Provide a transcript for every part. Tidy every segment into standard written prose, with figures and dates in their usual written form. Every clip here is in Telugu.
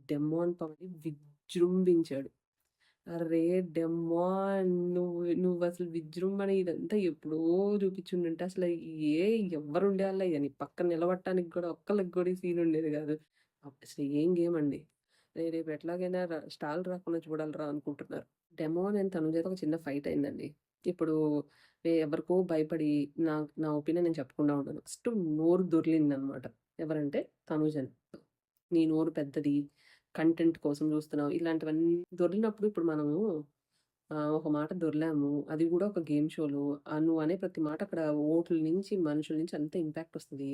డెమోన్ పవర్‌ని విజృంభించాడు. అరే! డెమాన్ నువ్వసలు విజృంభణ ఇదంతా ఎప్పుడో చూపించుండుంటే అసలు ఎవ్వరుండేవాళ్ళయ్యా నీ పక్కన నిలబడటానికి గూడా ఒక్కళ్ళకి గూడా ఈ సీన్ ఉండేది గాదు. అసలు ఏం గేమ్ అండి. రేపు ఎట్లాగైనా స్టాల్ రాకుండా చూడాలిరా అనుకుంటున్నారు. డెమోన్ అండ్ తనుజతో ఒక చిన్న ఫైట్ అయిందండి. ఇప్పుడు ఎవరికో భయపడి నా నా ఒపీనియన్ నేను చెప్పకుండా ఉండను. ఫస్ట్ నోరు దొర్లిందనమాట. ఎవరంటే తనుజని. నీ నోరు పెద్దది. కంటెంట్ కోసం చూస్తున్నావు. ఇలాంటివన్నీ దొర్లినప్పుడు ఇప్పుడు మనము ఒక మాట దొర్లాము. అది గూడా ఒక గేమ్ షోలో నువ్వు అనే ప్రతి మాట అక్కడ ఓట్ల నుంచి, మనుషుల నుంచి అంతా ఇంపాక్ట్ వస్తది.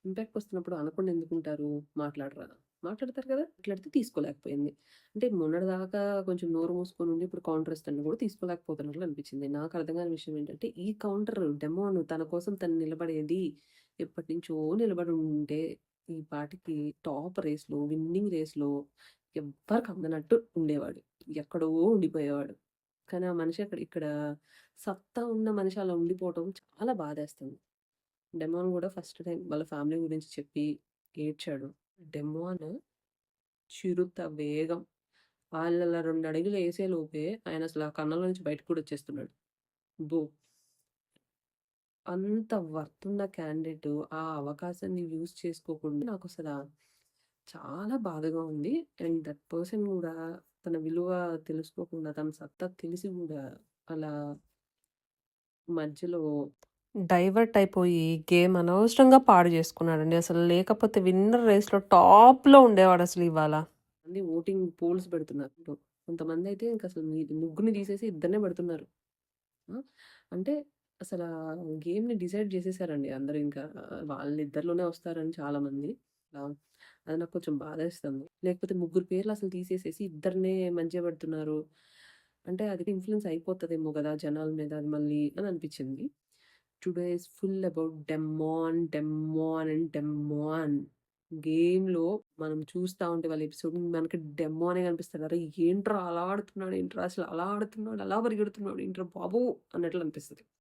ఇంపాక్ట్ వస్తున్నప్పుడు అనకుండా ఎందుకుంటారు? మాట్లాడరా? మాట్లాడతారు కదా! మాట్లాడితే తీసుకోలేకపోయింది. అంటే మొన్నటిదాకా కొంచెం నోరు మూసుకొని ఉండి ఇప్పుడు కౌంటర్ ఇస్తుంటే కూడా తీసుకోలేకపోతున్నట్లు అనిపించింది. నాకు అర్థం కాని విషయం ఏంటంటే ఈ కౌంటర్ డెమోన్ తన కోసం తను నిలబడేది ఎప్పటినుంచో నిలబడి ఉంటే ఈ పాటికి టాప్ రేస్‌లో, విన్నింగ్ రేస్‌లో ఎవ్వరికి అందనట్టు ఉండేవాడు. ఎక్కడో ఉండిపోయేవాడు. కానీ ఆ మనిషి ఇక్కడ సత్తా ఉన్న మనిషి అలా ఉండిపోవటం చాలా బాధేస్తుంది. డెమాన్ గూడా ఫస్ట్ టైమ్ వాళ్ళ ఫ్యామిలీ గురించి చెప్పి ఏడ్చాడు. డెమాన్ చిరుత వేగం. వాళ్ళలా 2 అడుగులు ఏసేలోపే ఆయనసల ఆ కన్నంలో నుంచి బయటకి కూడా వచ్చేస్తున్నాడు. అబ్బో! అంత వర్త్ క్యాండిడేట్ ఆ అవకాశాన్ని యూజ్ చేసుకోకుండా నాకసల చాలా బాధగా ఉంది. అండ్ దట్ పర్సన్ గూడా తన విలువ తెలుసుకోకుండా, తన సత్తా తెలిసి గూడా అలా మధ్యలో డైవర్ట్ అయిపోయి గేమ్ అనవసరంగా పాడు చేసుకున్నాడండి. అసలు లేకపోతే విన్నర్ రేస్‌లో టాప్‌లో ఉండేవాడసలు ఇవాళ. మంది ఓటింగ్ పోల్స్ పెడుతున్నారు. కొంతమందయితే ఇంకసలు ముగ్గురిని తీసేసి ఇద్దరినే పెడుతున్నారు. ఆ! అంటే అసలా గేమ్‌ని డిసైడ్ జేసేసారండి అందరూ ఇంకా. వాళ్ళిద్దరిలోనే వస్తారని చాలామంది. అది నాకు కొంచెం బాధేస్తుంది. లేకపోతే ముగ్గురు పేర్లు అసలు తీసేసేసి ఇద్దరినే మంచిగా పెడుతున్నారు. అంటే అది ఇన్‌ఫ్లూయెన్స్ అయిపోతదేమో గదా! జనాల మీద అది మళ్ళీ అని అనిపిచ్చింది. Today is full about demon, demon and demon. గేమ్‌లో మనం చూస్తా ఉంటే వాళ్ళ ఎపిసోడ్ మనకి డెమానే కనిపిస్తాడు. అరే! ఏంట్రా అలా ఆడుతున్నాడు ఏంట్రా అసలు అలా ఆడుతున్నాడు, అలా పరిగెడుతున్నాడు ఏంట్రా బాబు! అన్నట్లు అనిపిస్తది.